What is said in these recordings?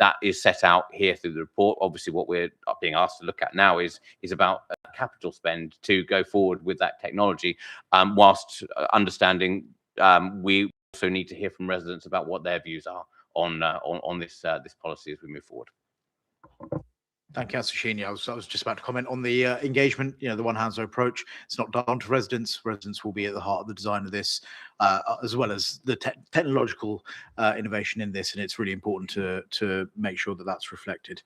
that is set out here through the report. Obviously, what we're being asked to look at now is about capital spend to go forward with that technology, whilst understanding we also need to hear from residents about what their views are on this policy as we move forward. Thank you, Councillor Sheeny. I was just about to comment on the engagement, the one Hounslow approach. It's not down to residents. Residents will be at the heart of the design of this, as well as the technological innovation in this, and it's really important to make sure that that's reflected.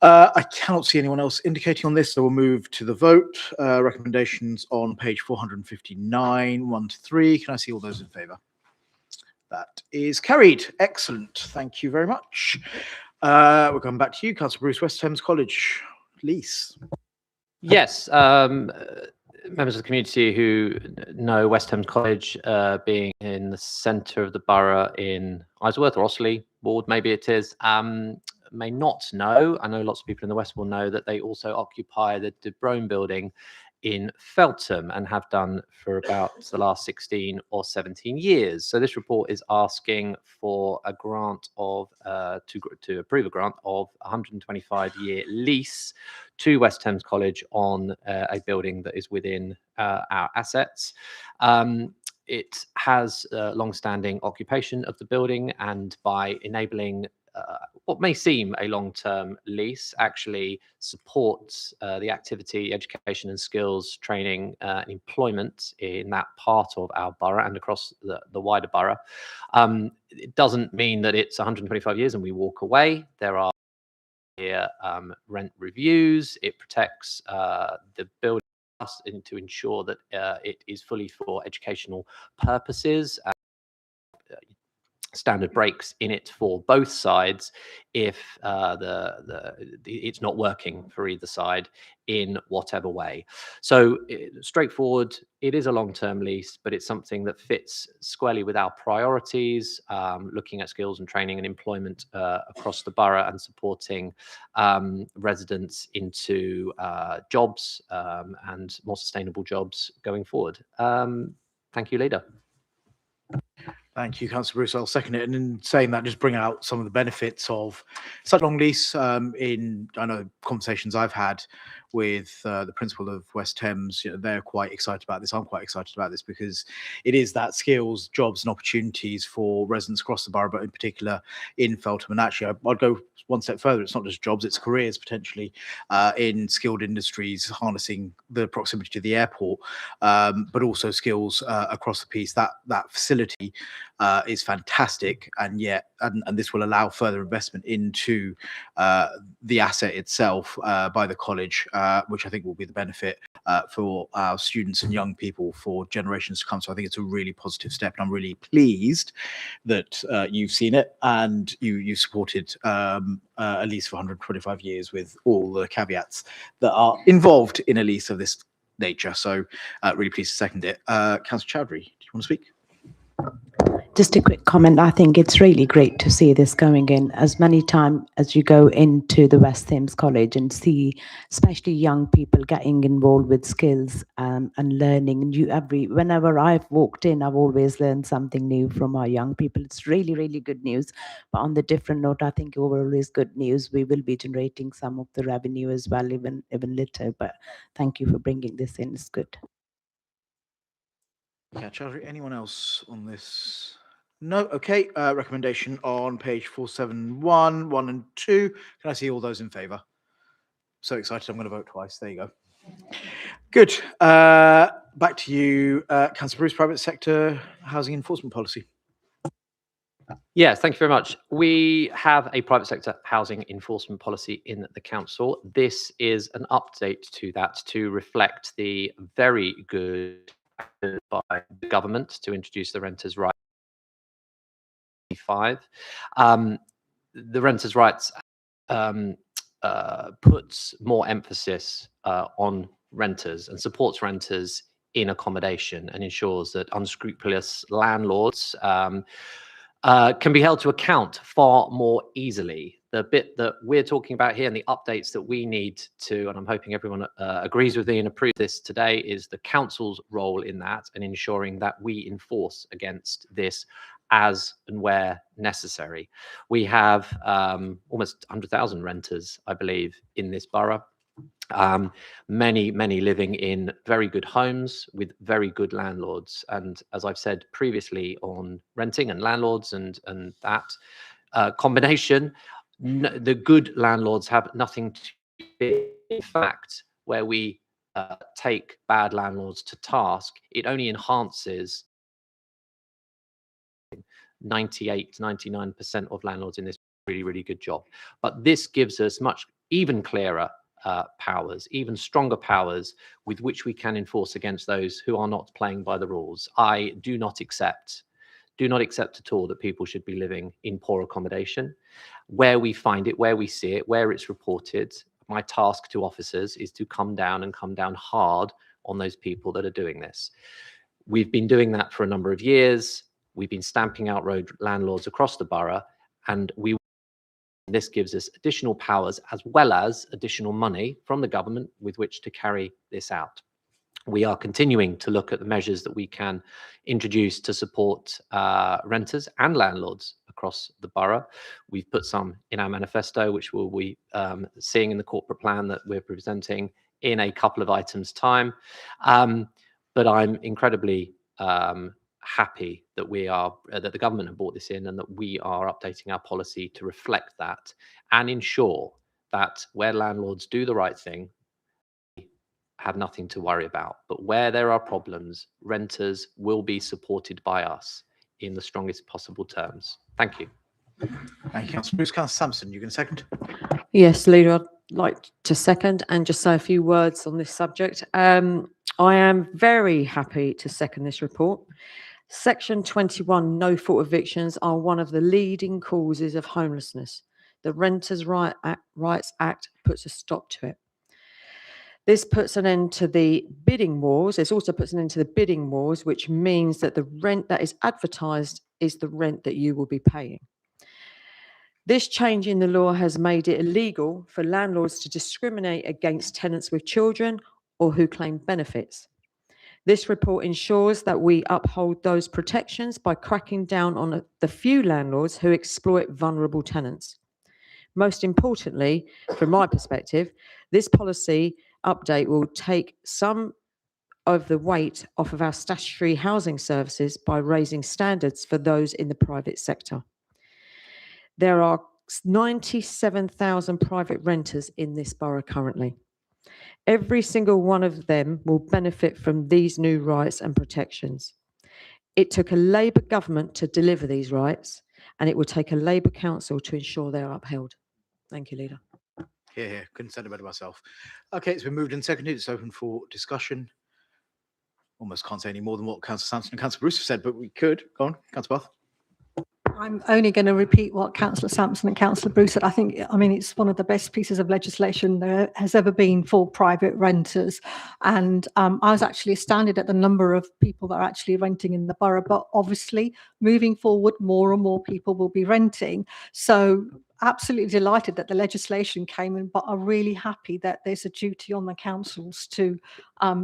I cannot see anyone else indicating on this, so we'll move to the vote. Recommendations on page 459, 1 to 3. Can I see all those in favour? That is carried. Excellent. Thank you very much. We'll come back to you, Councillor Bruce, West Thames College lease. Yes, members of the community who know West Thames College being in the centre of the borough in Isleworth or Ostley ward, maybe it is, may not know. I know lots of people in the West will know that they also occupy the De Brome building in Feltham and have done for about the last 16 or 17 years. So this report is asking for a grant of to approve a grant of 125-year lease to West Thames College on a building that is within our assets. It has long-standing occupation of the building, and by enabling what may seem a long-term lease actually supports the activity, education and skills training and employment in that part of our borough and across the wider borough. It doesn't mean that it's 125 years and we walk away. There are here rent reviews. It protects the building to ensure that it is fully for educational purposes. Standard breaks in it for both sides if it's not working for either side in whatever way. So straightforward, it is a long-term lease, but it's something that fits squarely with our priorities, looking at skills and training and employment across the borough and supporting residents into jobs and more sustainable jobs going forward. Thank you, Leader. Thank you, Councillor Bruce. I'll second it. And in saying that, just bring out some of the benefits of such long lease. In I know conversations I've had with the principal of West Thames, they're quite excited about this. I'm quite excited about this because it is that skills, jobs, and opportunities for residents across the borough, but in particular in Feltham. And actually, I'd go one step further. It's not just jobs; it's careers potentially in skilled industries, harnessing the proximity to the airport, but also skills across the piece. That facility is fantastic, and this will allow further investment into the asset itself by the college, which I think will be the benefit for our students and young people for generations to come. So I think it's a really positive step, and I'm really pleased that you've seen it and you supported a lease for 125 years with all the caveats that are involved in a lease of this nature. So really pleased to second it. Councillor Chowdhury, do you want to speak? Just a quick comment. I think it's really great to see this going in as many times as you go into the West Thames College and see especially young people getting involved with skills and learning. And whenever I've walked in, I've always learned something new from our young people. It's really, really good news. But on the different note, I think overall is good news. We will be generating some of the revenue as well, even later. But thank you for bringing this in. It's good. Yeah, Chowdhury, anyone else on this? No. Okay. Recommendation on page 471, 1 and 2. Can I see all those in favour? So excited, I'm going to vote twice. There you go. Good. Back to you, Councillor Bruce, private sector housing enforcement policy. Yes, thank you very much. We have a private sector housing enforcement policy in the council. This is an update to that to reflect the very good by the government to introduce the renters' rights. The renters' rights puts more emphasis on renters and supports renters in accommodation and ensures that unscrupulous landlords can be held to account far more easily. The bit that we're talking about here and the updates that we need to, and I'm hoping everyone agrees with me and approves this today, is the council's role in that and ensuring that we enforce against this as and where necessary. We have almost 100,000 renters, I believe, in this borough. Many living in very good homes with very good landlords. And as I've said previously on renting and landlords and that combination, the good landlords have nothing to do. In fact, where we take bad landlords to task, it only enhances 98 to 99% of landlords in this really good job. But this gives us much even clearer powers, even stronger powers with which we can enforce against those who are not playing by the rules. I do not accept at all that people should be living in poor accommodation. Where we find it, where we see it, where it's reported, my task to officers is to come down hard on those people that are doing this. We've been doing that for a number of years. We've been stamping out road landlords across the borough, and this gives us additional powers as well as additional money from the government with which to carry this out. We are continuing to look at the measures that we can introduce to support renters and landlords across the borough. We've put some in our manifesto, which we'll be seeing in the corporate plan that we're presenting in a couple of items' time. But I'm incredibly happy that that the government have brought this in and that we are updating our policy to reflect that and ensure that where landlords do the right thing, have nothing to worry about. But where there are problems, renters will be supported by us in the strongest possible terms. Thank you. Thank you, Councillor Bruce. Councillor Sampson, you can second. Yes, Leader, I'd like to second and just say a few words on this subject. I am very happy to second this report. Section 21 no-fault evictions are one of the leading causes of homelessness. The Renters' Rights Act puts a stop to it. This puts an end to the bidding wars. This also puts an end to the bidding wars, which means that the rent that is advertised is the rent that you will be paying. This change in the law has made it illegal for landlords to discriminate against tenants with children or who claim benefits. This report ensures that we uphold those protections by cracking down on the few landlords who exploit vulnerable tenants. Most importantly, from my perspective, this policy update will take some of the weight off of our statutory housing services by raising standards for those in the private sector. There are 97,000 private renters in this borough currently. Every single one of them will benefit from these new rights and protections. It took a Labour government to deliver these rights, and it will take a Labour council to ensure they're upheld. Thank you, Leader. Here. Couldn't say it better myself. Okay, it's been moved and seconded. It's open for discussion. Almost can't say any more than what Councillor Sampson and Councillor Bruce have said, but we could. Go on, Councillor Bath. I'm only going to repeat what Councillor Sampson and Councillor Bruce said. I mean, it's one of the best pieces of legislation there has ever been for private renters. And I was actually astounded at the number of people that are actually renting in the borough. But obviously, moving forward, more and more people will be renting. So absolutely delighted that the legislation came in, but are really happy that there's a duty on the councils to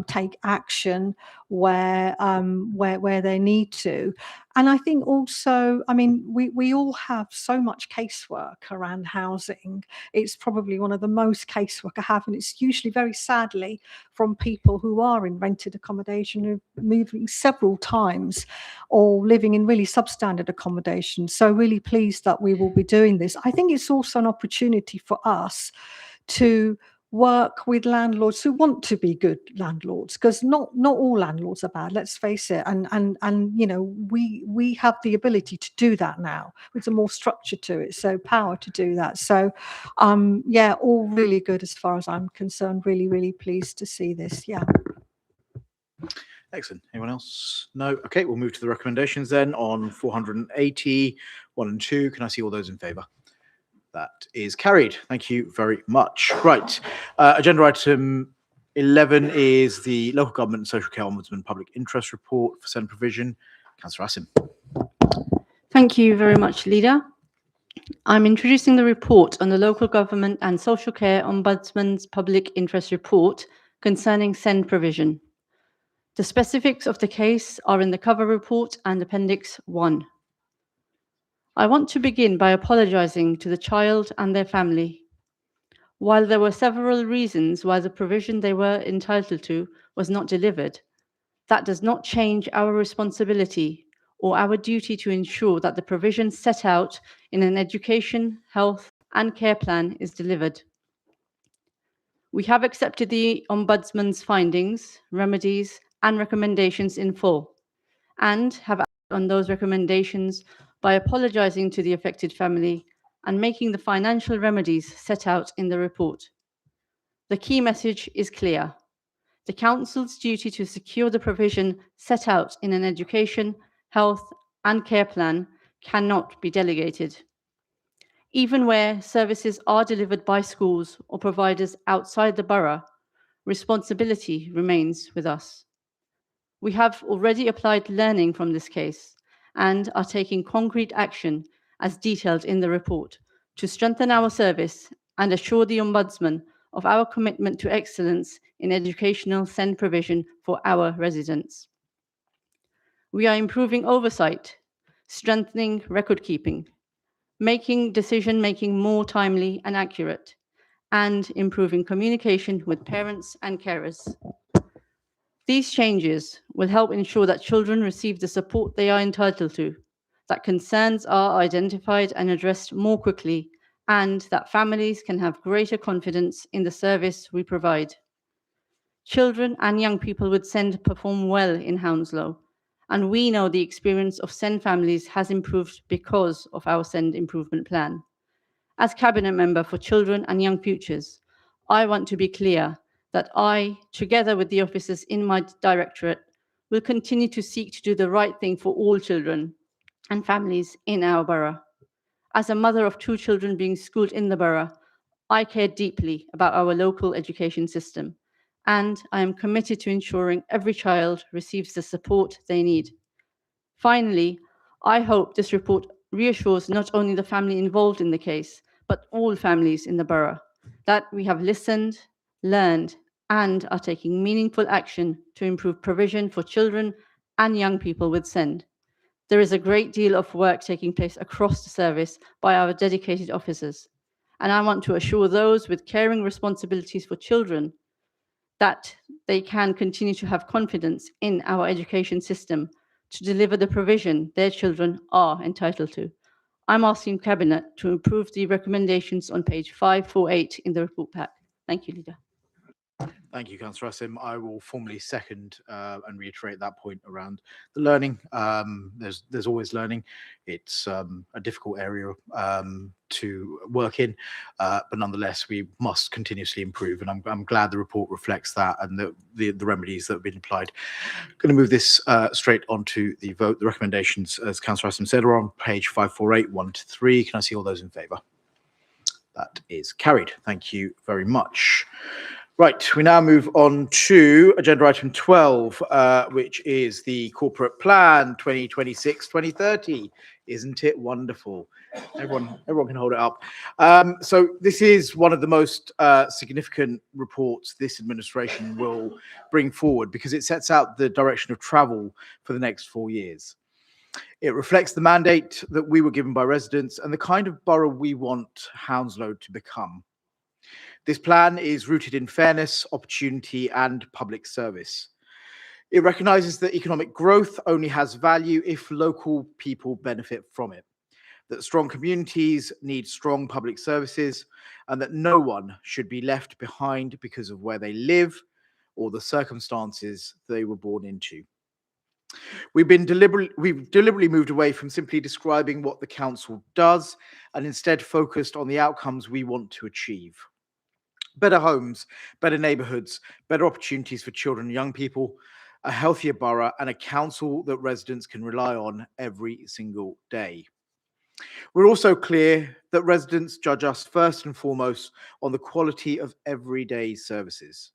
take action where they need to. And I think also, I mean, we all have so much casework around housing. It's probably one of the most casework I have, and it's usually very sadly from people who are in rented accommodation, who are moving several times or living in really substandard accommodation. So really pleased that we will be doing this. I think it's also an opportunity for us to work with landlords who want to be good landlords, because not all landlords are bad, let's face it, and you know, we have the ability to do that now with some more structure to it, so power to do that. So yeah, all really good as far as I'm concerned. Really pleased to see this. Yeah. Excellent. Anyone else? No. Okay, we'll move to the recommendations then on 480, 1 and 2. Can I see all those in favour? That is carried. Thank you very much. Right. Agenda item 11 is the Local Government and Social Care Ombudsman Public Interest Report for SEND provision. Councillor Asim. Thank you very much, Leader. I'm introducing the report on the Local Government and Social Care Ombudsman's Public Interest Report concerning SEND provision. The specifics of the case are in the cover report and Appendix 1. I want to begin by apologising to the child and their family. While there were several reasons why the provision they were entitled to was not delivered, that does not change our responsibility or our duty to ensure that the provision set out in an education, health and care plan is delivered. We have accepted the Ombudsman's findings, remedies and recommendations in full, and have acted on those recommendations by apologising to the affected family and making the financial remedies set out in the report. The key message is clear. The Council's duty to secure the provision set out in an education, health and care plan cannot be delegated. Even where services are delivered by schools or providers outside the borough, responsibility remains with us. We have already applied learning from this case and are taking concrete action as detailed in the report to strengthen our service and assure the Ombudsman of our commitment to excellence in educational SEND provision for our residents. We are improving oversight, strengthening record keeping, making decision-making more timely and accurate, and improving communication with parents and carers. These changes will help ensure that children receive the support they are entitled to, that concerns are identified and addressed more quickly, and that families can have greater confidence in the service we provide. Children and young people with SEND perform well in Hounslow, and we know the experience of SEND families has improved because of our SEND improvement plan. As Cabinet Member for Children and Young Futures, I want to be clear that I, together with the officers in my directorate, will continue to seek to do the right thing for all children and families in our borough. As a mother of 2 children being schooled in the borough, I care deeply about our local education system, and I am committed to ensuring every child receives the support they need. Finally, I hope this report reassures not only the family involved in the case, but all families in the borough, that we have listened, learned, and are taking meaningful action to improve provision for children and young people with SEND. There is a great deal of work taking place across the service by our dedicated officers, and I want to assure those with caring responsibilities for children that they can continue to have confidence in our education system to deliver the provision their children are entitled to. I'm asking Cabinet to approve the recommendations on page 548 in the report pack. Thank you, Leader. Thank you, Councillor Asim. I will formally second and reiterate that point around the learning. There's always learning. It's a difficult area to work in, but nonetheless, we must continuously improve. And I'm glad the report reflects that and the remedies that have been applied. Going to move this straight onto the vote. The recommendations, as Councillor Asim said, are on page 548, 1 to 3. Can I see all those in favour? That is carried. Thank you very much. Right, we now move on to agenda item 12, which is the corporate plan 2026-2030. Isn't it wonderful? Everyone can hold it up. So this is one of the most significant reports this administration will bring forward because it sets out the direction of travel for the next 4 years. It reflects the mandate that we were given by residents and the kind of borough we want Hounslow to become. This plan is rooted in fairness, opportunity, and public service. It recognises that economic growth only has value if local people benefit from it, that strong communities need strong public services, and that no one should be left behind because of where they live or the circumstances they were born into. We've deliberately moved away from simply describing what the council does and instead focused on the outcomes we want to achieve. Better homes, better neighbourhoods, better opportunities for children and young people, a healthier borough, and a council that residents can rely on every single day. We're also clear that residents judge us first and foremost on the quality of everyday services.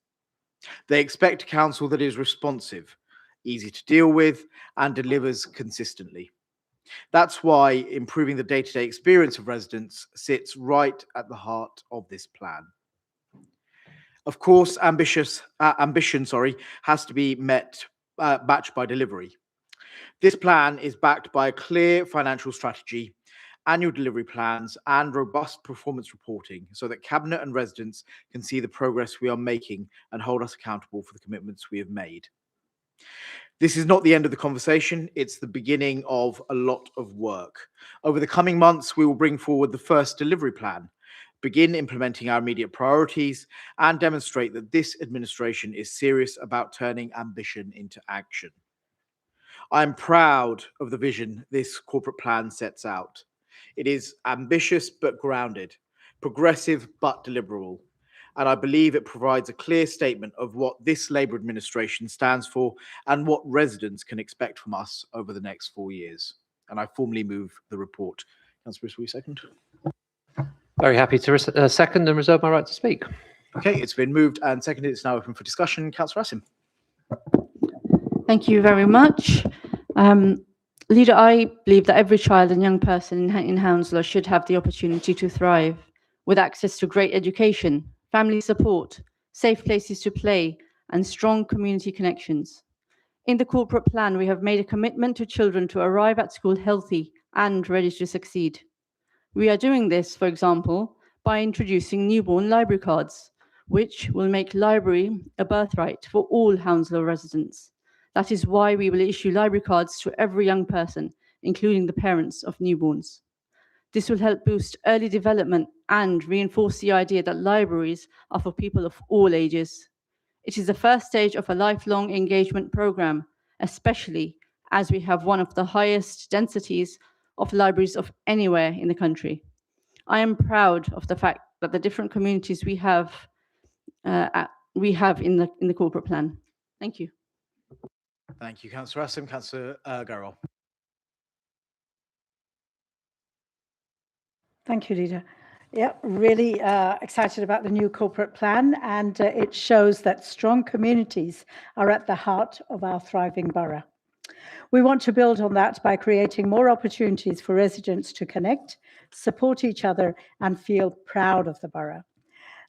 They expect a council that is responsive, easy to deal with, and delivers consistently. That's why improving the day-to-day experience of residents sits right at the heart of this plan. Of course, ambition has to be matched by delivery. This plan is backed by a clear financial strategy annual delivery plans, and robust performance reporting so that Cabinet and residents can see the progress we are making and hold us accountable for the commitments we have made. This is not the end of the conversation, it's the beginning of a lot of work. Over the coming months, we will bring forward the first delivery plan, begin implementing our immediate priorities, and demonstrate that this administration is serious about turning ambition into action. I am proud of the vision this corporate plan sets out. It is ambitious but grounded, progressive but deliverable, and I believe it provides a clear statement of what this Labour administration stands for and what residents can expect from us over the next 4 years. And I formally move the report. Councillor Bruce, will you second? Very happy to second and reserve my right to speak. Okay, it's been moved and seconded. It's now open for discussion. Councillor Asim. Thank you very much. Leader, I believe that every child and young person in Hounslow should have the opportunity to thrive with access to great education, family support, safe places to play, and strong community connections. In the corporate plan, we have made a commitment to children to arrive at school healthy and ready to succeed. We are doing this, for example, by introducing newborn library cards, which will make library a birthright for all Hounslow residents. That is why we will issue library cards to every young person, including the parents of newborns. This will help boost early development and reinforce the idea that libraries are for people of all ages. It is the first stage of a lifelong engagement program, especially as we have one of the highest densities of libraries of anywhere in the country. I am proud of the fact that the different communities we have in the corporate plan. Thank you. Thank you, Councillor Asim. Councillor Garrell. Thank you, Leader. Yeah, really excited about the new corporate plan, and it shows that strong communities are at the heart of our thriving borough. We want to build on that by creating more opportunities for residents to connect, support each other, and feel proud of the borough.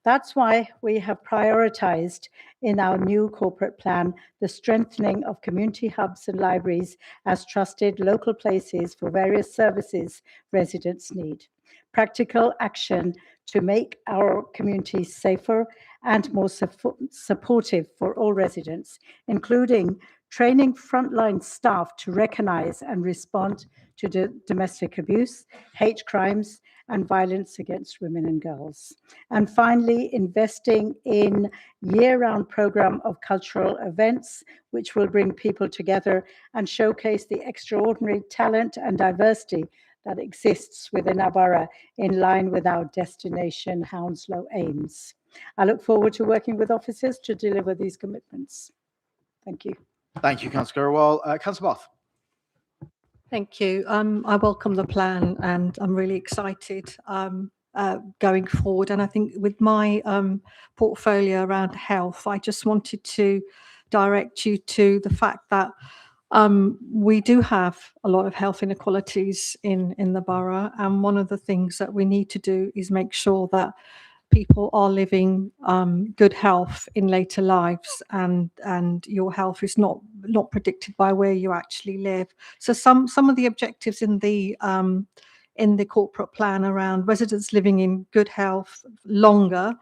That's why we have prioritised in our new corporate plan the strengthening of community hubs and libraries as trusted local places for various services residents need. Practical action to make our communities safer and more supportive for all residents, including training frontline staff to recognise and respond to domestic abuse, hate crimes, and violence against women and girls. And finally, investing in year-round programme of cultural events, which will bring people together and showcase the extraordinary talent and diversity that exists within our borough in line with our Destination Hounslow aims. I look forward to working with officers to deliver these commitments. Thank you. Thank you, Councillor Garrell. Councillor Bath. Thank you. I welcome the plan and I'm really excited going forward. And I think with my portfolio around health, I just wanted to direct you to the fact that we do have a lot of health inequalities in the borough. And one of the things that we need to do is make sure that people are living good health in later lives, and your health is not predicted by where you actually live. So some of the objectives in the corporate plan around residents living in good health longer,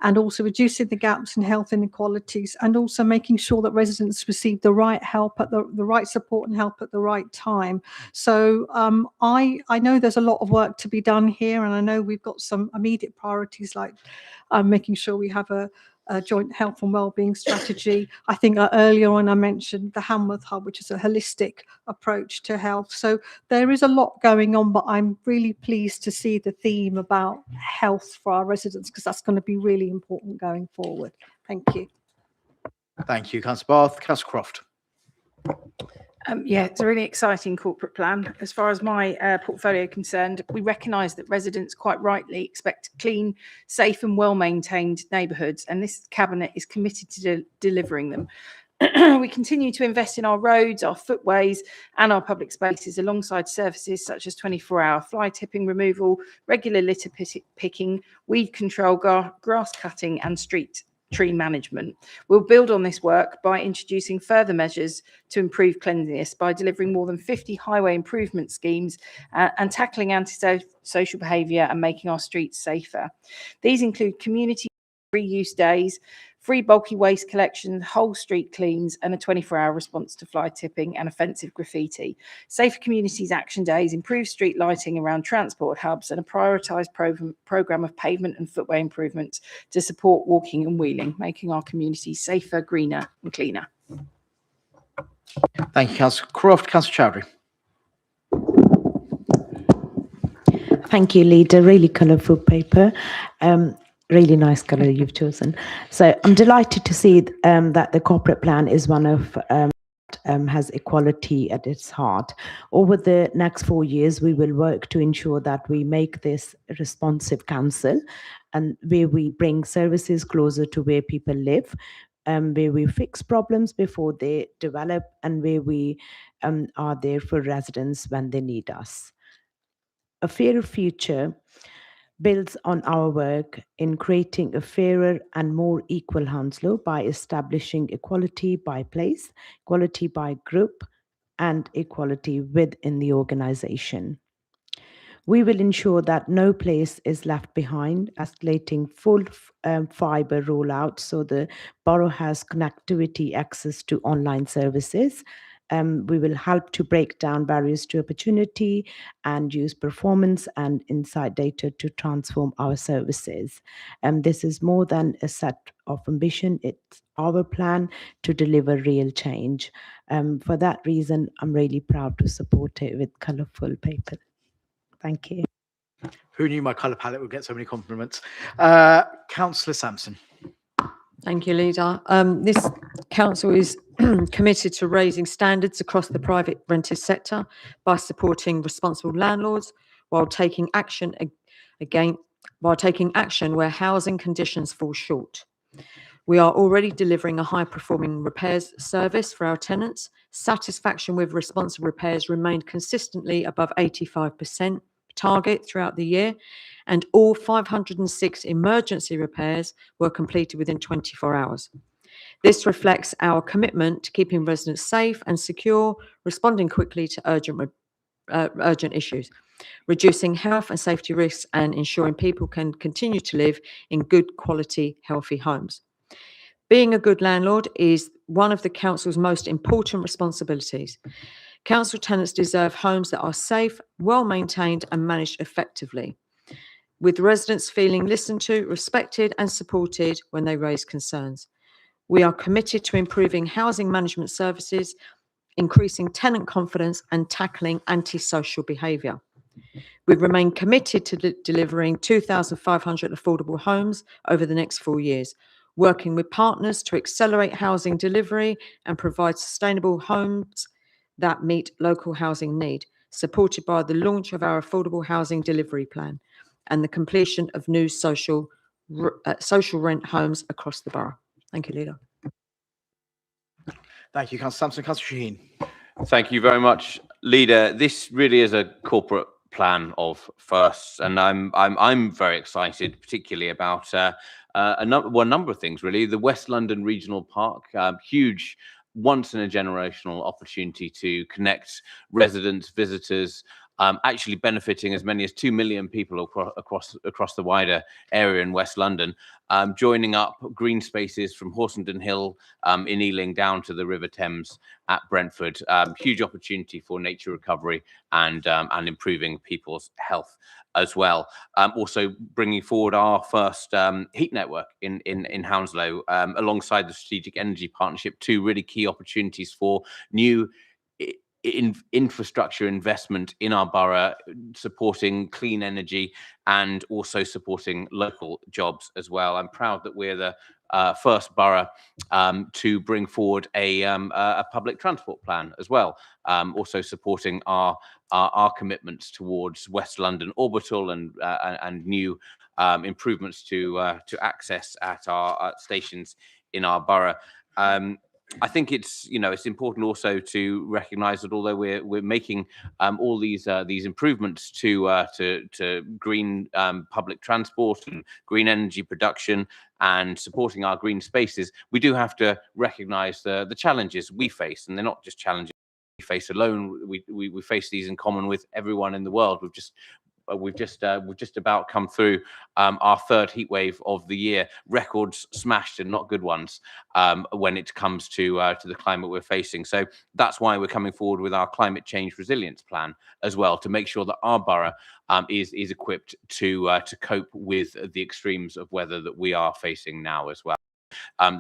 and also reducing the gaps in health inequalities, and also making sure that residents receive the right help at the right support and help at the right time. So I know there's a lot of work to be done here, and I know we've got some immediate priorities like making sure we have a joint health and wellbeing strategy. I think earlier on I mentioned the Hamworth Hub, which is a holistic approach to health. So there is a lot going on, but I'm really pleased to see the theme about health for our residents, because that's going to be really important going forward. Thank you. Thank you, Councillor Bath. Councillor Croft. Yeah, it's a really exciting corporate plan. As far as my portfolio concerned, we recognise that residents quite rightly expect clean, safe and well-maintained neighbourhoods, and this Cabinet is committed to delivering them. We continue to invest in our roads, our footways and our public spaces alongside services such as 24-hour fly tipping removal, regular litter picking, weed control, grass cutting and street tree management. We'll build on this work by introducing further measures to improve cleanliness by delivering more than 50 highway improvement schemes and tackling antisocial behaviour and making our streets safer. These include community reuse days, free bulky waste collection, whole street cleans, and a 24-hour response to fly tipping and offensive graffiti. Safer Communities Action Days, improved street lighting around transport hubs, and a prioritised programme of pavement and footway improvements to support walking and wheeling, making our communities safer, greener and cleaner. Thank you, Councillor Croft. Councillor Chowdhury. Thank you, Leader. Really colourful paper. Really nice colour you've chosen. So I'm delighted to see that the corporate plan is one of has equality at its heart. Over the next 4 years, we will work to ensure that we make this a responsive council, and where we bring services closer to where people live, where we fix problems before they develop, and where we are there for residents when they need us. A Fairer Future builds on our work in creating a fairer and more equal Hounslow by establishing equality by place, equality by group, and equality within the organisation. We will ensure that no place is left behind, escalating full fibre rollout so the borough has connectivity access to online services. We will help to break down barriers to opportunity and use performance and insight data to transform our services. This is more than a set of ambition, it's our plan to deliver real change. For that reason, I'm really proud to support it with colourful paper. Thank you. Who knew my colour palette would get so many compliments? Councillor Sampson. Thank you, Leader. This council is committed to raising standards across the private rented sector by supporting responsible landlords while taking action where housing conditions fall short. We are already delivering a high-performing repairs service for our tenants. Satisfaction with responsive repairs remained consistently above 85% target throughout the year, and all 506 emergency repairs were completed within 24 hours. This reflects our commitment to keeping residents safe and secure, responding quickly to urgent issues, reducing health and safety risks, and ensuring people can continue to live in good quality, healthy homes. Being a good landlord is one of the council's most important responsibilities. Council tenants deserve homes that are safe, well maintained and managed effectively, with residents feeling listened to, respected and supported when they raise concerns. We are committed to improving housing management services, increasing tenant confidence and tackling antisocial behaviour. We remain committed to delivering 2,500 affordable homes over the next 4 years, working with partners to accelerate housing delivery and provide sustainable homes that meet local housing need, supported by the launch of our affordable housing delivery plan and the completion of new social rent homes across the borough. Thank you, Leader. Thank you, Councillor Sampson. Councillor Shaheen. Thank you very much, Leader. This really is a corporate plan of firsts, and I'm very excited, particularly about a number of things. Really, the West London Regional Park, huge, once in a generational opportunity to connect residents, visitors, actually benefiting as many as 2 million people across the wider area in West London, joining up green spaces from Horsenden Hill in Ealing down to the River Thames at Brentford. Huge opportunity for nature recovery and improving people's health as well. Also bringing forward our first heat network in Hounslow alongside the Strategic Energy Partnership, 2 really key opportunities for new infrastructure investment in our borough, supporting clean energy and also supporting local jobs as well. I'm proud that we're the first borough to bring forward a public transport plan as well, also supporting our commitments towards West London Orbital and new improvements to access at our stations in our borough. I think it's it's important also to recognise that although we're making all these improvements to green public transport and green energy production and supporting our green spaces, we do have to recognise the challenges we face, and they're not just challenges we face alone. We face these in common with everyone in the world. We've just about come through our third heat wave of the year, records smashed and not good ones when it comes to the climate we're facing. So that's why we're coming forward with our climate change resilience plan as well, to make sure that our borough is equipped to cope with the extremes of weather that we are facing now as well.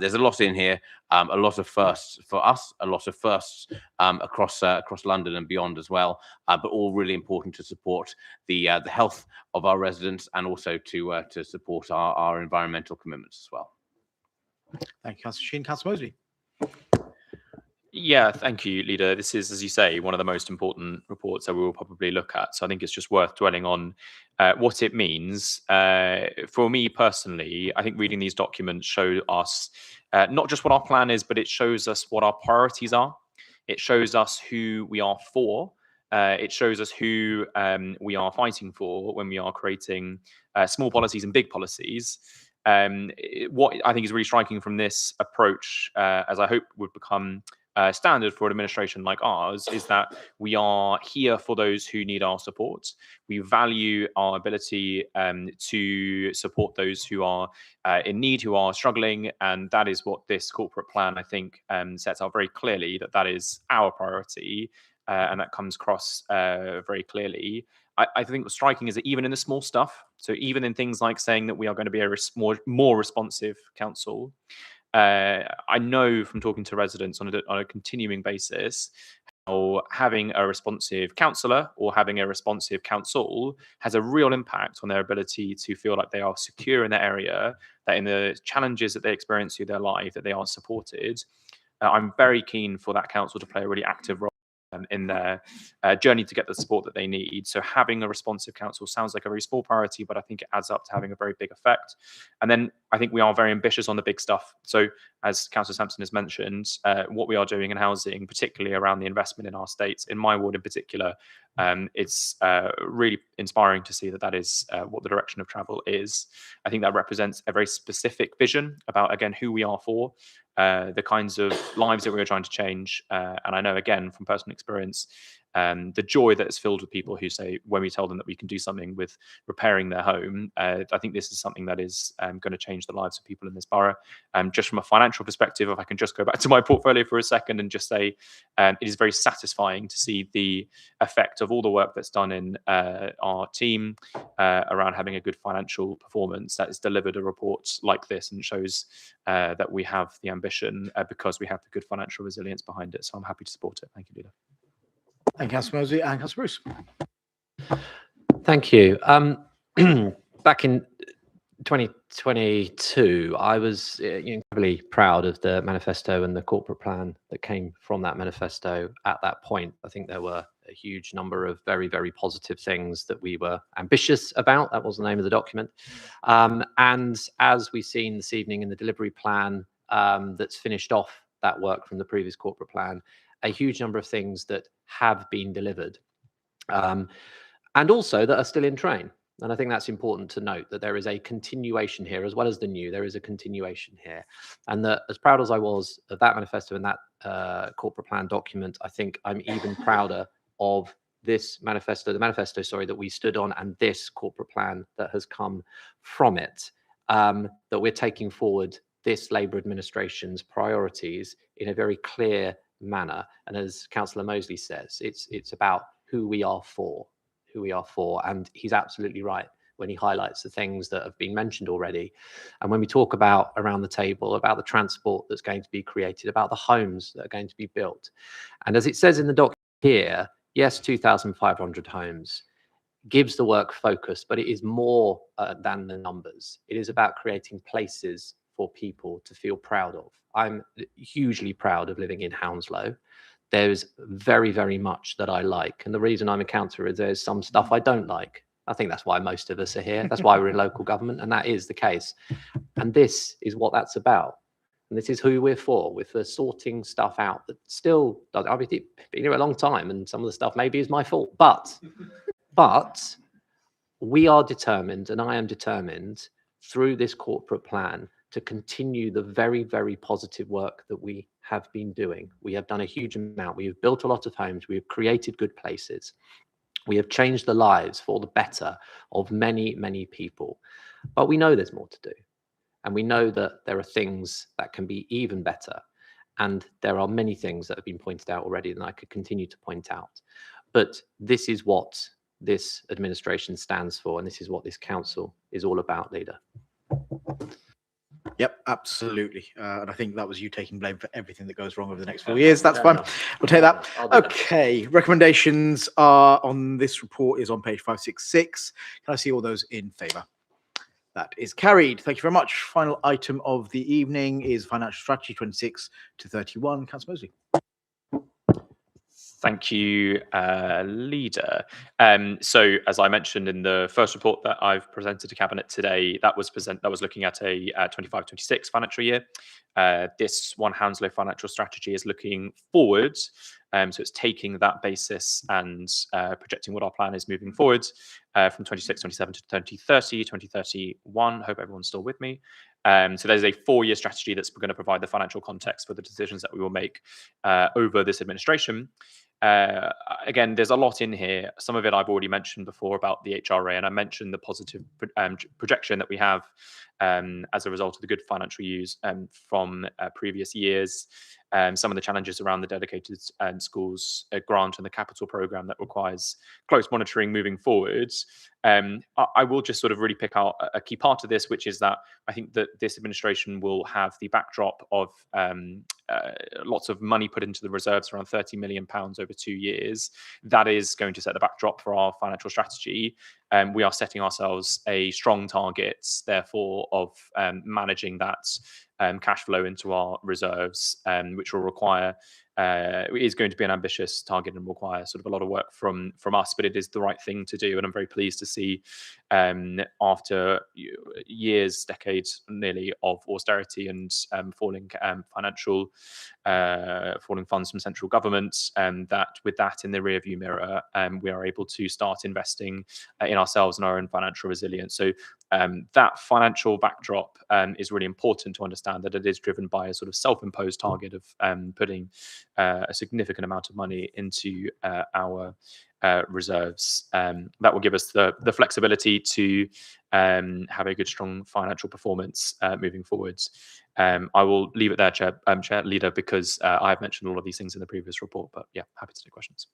There's a lot in here, a lot of firsts for us, a lot of firsts across London and beyond as well, but all really important to support the health of our residents and also to support our environmental commitments as well. Thank you, Councillor Sheen. Councillor Mosley. Yeah, thank you, Leader. This is, as you say, one of the most important reports that we will probably look at. So I think it's just worth dwelling on what it means. For me personally, I think reading these documents show us not just what our plan is, but it shows us what our priorities are. It shows us who we are for. It shows us who we are fighting for when we are creating small policies and big policies. What I think is really striking from this approach, as I hope would become standard for an administration like ours, is that we are here for those who need our support. We value our ability to support those who are in need, who are struggling, and that is what this corporate plan, I think, sets out very clearly, that is our priority, and that comes across very clearly. I think what's striking is that even in the small stuff, so even in things like saying that we are going to be a more responsive council, I know from talking to residents on a continuing basis how having a responsive councillor or having a responsive council has a real impact on their ability to feel like they are secure in their area, that in the challenges that they experience through their life, that they are supported. I'm very keen for that council to play a really active role in their journey to get the support that they need. So having a responsive council sounds like a very small priority, but I think it adds up to having a very big effect. And then I think we are very ambitious on the big stuff. So as Councillor Sampson has mentioned, what we are doing in housing, particularly around the investment in our estates, in my ward in particular, it's really inspiring to see that is what the direction of travel is. I think that represents a very specific vision about, again, who we are for, the kinds of lives that we are trying to change. And I know, again, from personal experience, the joy that is filled with people who say, when we tell them that we can do something with repairing their home, I think this is something that is going to change the lives of people in this borough. Just from a financial perspective, if I can just go back to my portfolio for a second and just say, it is very satisfying to see the effect of all the work that's done in our team around having a good financial performance that has delivered a report like this, and shows that we have the ambition because we have the good financial resilience behind it. So I'm happy to support it. Thank you, Leader. Thank you, Councillor Mosley. And Councillor Bruce. Thank you. Back in 2022, I was incredibly proud of the manifesto and the corporate plan that came from that manifesto at that point. I think there were a huge number of very, very positive things that we were ambitious about. That was the name of the document. And as we've seen this evening in the delivery plan that's finished off that work from the previous corporate plan, a huge number of things that have been delivered, and also that are still in train. And I think that's important to note, that there is a continuation here, as well as the new, there is a continuation here. And that, as proud as I was of that manifesto and that corporate plan document, I think I'm even prouder of this manifesto, that we stood on, and this corporate plan that has come from it, that we're taking forward this Labour administration's priorities in a very clear manner. And as Councillor Mosley says, it's about who we are for, and he's absolutely right when he highlights the things that have been mentioned already. And when we talk about around the table about the transport that's going to be created, about the homes that are going to be built, and as it says in the document here, yes, 2,500 homes gives the work focus, but it is more than the numbers. It is about creating places for people to feel proud of. I'm hugely proud of living in Hounslow. There's very, very much that I like. And the reason I'm a councillor is there's some stuff I don't like. I think that's why most of us are here. That's why we're in local government, and that is the case. And this is what that's about. And this is who we're for, with the sorting stuff out that still does. I've been here a long time, and some of the stuff maybe is my fault, but we are determined, and I am determined through this corporate plan to continue the very, very positive work that we have been doing. We have done a huge amount. We have built a lot of homes. We have created good places. We have changed the lives for the better of many, many people. But we know there's more to do. And we know that there are things that can be even better. And there are many things that have been pointed out already that I could continue to point out. But this is what this administration stands for, and this is what this council is all about, Leader. Yep, absolutely. And I think that was you taking blame for everything that goes wrong over the next 4 years. That's fine. We'll take that. Okay, recommendations are on this report is on page 566. Can I see all those in favour? That is carried. Thank you very much. Final item of the evening is financial strategy 26 to 31. Councillor Mosley. Thank you, Leader. So, as I mentioned in the first report that I've presented to Cabinet today, that was looking at a 25-26 financial year. This One Hounslow financial strategy is looking forward. So it's taking that basis and projecting what our plan is moving forward from 26-27 to 2030, 2031. Hope everyone's still with me. So there's a 4-year strategy that's going to provide the financial context for the decisions that we will make over this administration. Again, there's a lot in here. Some of it I've already mentioned before about the HRA, and I mentioned the positive projection that we have as a result of the good financial use from previous years. Some of the challenges around the dedicated schools grant and the capital programme that requires close monitoring moving forwards. I will just sort of really pick out a key part of this, which is that I think that this administration will have the backdrop of lots of money put into the reserves, around £30 million over 2 years. That is going to set the backdrop for our financial strategy. We are setting ourselves a strong target, therefore, of managing that cash flow into our reserves, which will require is going to be an ambitious target and require sort of a lot of work from us, but it is the right thing to do. And I'm very pleased to see after years, decades nearly of austerity and falling funds from central government, that with that in the rearview mirror, we are able to start investing in ourselves and our own financial resilience. So that financial backdrop is really important to understand, that it is driven by a sort of self-imposed target of putting a significant amount of money into our reserves. That will give us the flexibility to have a good, strong financial performance moving forwards. I will leave it there, Chair Leader, because I have mentioned all of these things in the previous report, but yeah, happy to take questions.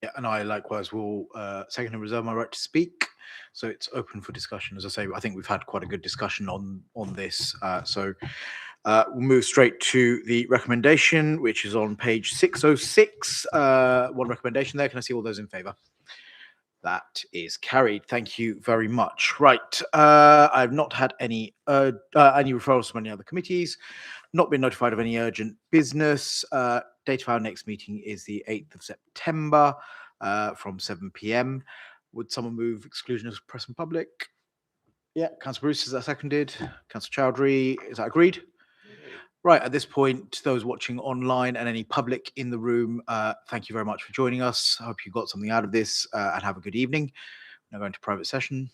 Yeah, and I likewise will second and reserve my right to speak. So it's open for discussion. As I say, I think we've had quite a good discussion on this. We'll move straight to the recommendation, which is on page 606. One recommendation there. Can I see all those in favour? That is carried. Thank you very much. Right. I've not had any referrals from any other committees. Not been notified of any urgent business. Date of our next meeting is the 8th of September from 7 p.m. Would someone move exclusion of press and public? Yeah. Councillor Bruce, is that seconded? Councillor Chowdhury, is that agreed? Right, at this point, those watching online and any public in the room, thank you very much for joining us. I hope you got something out of this and have a good evening. Now going to private session.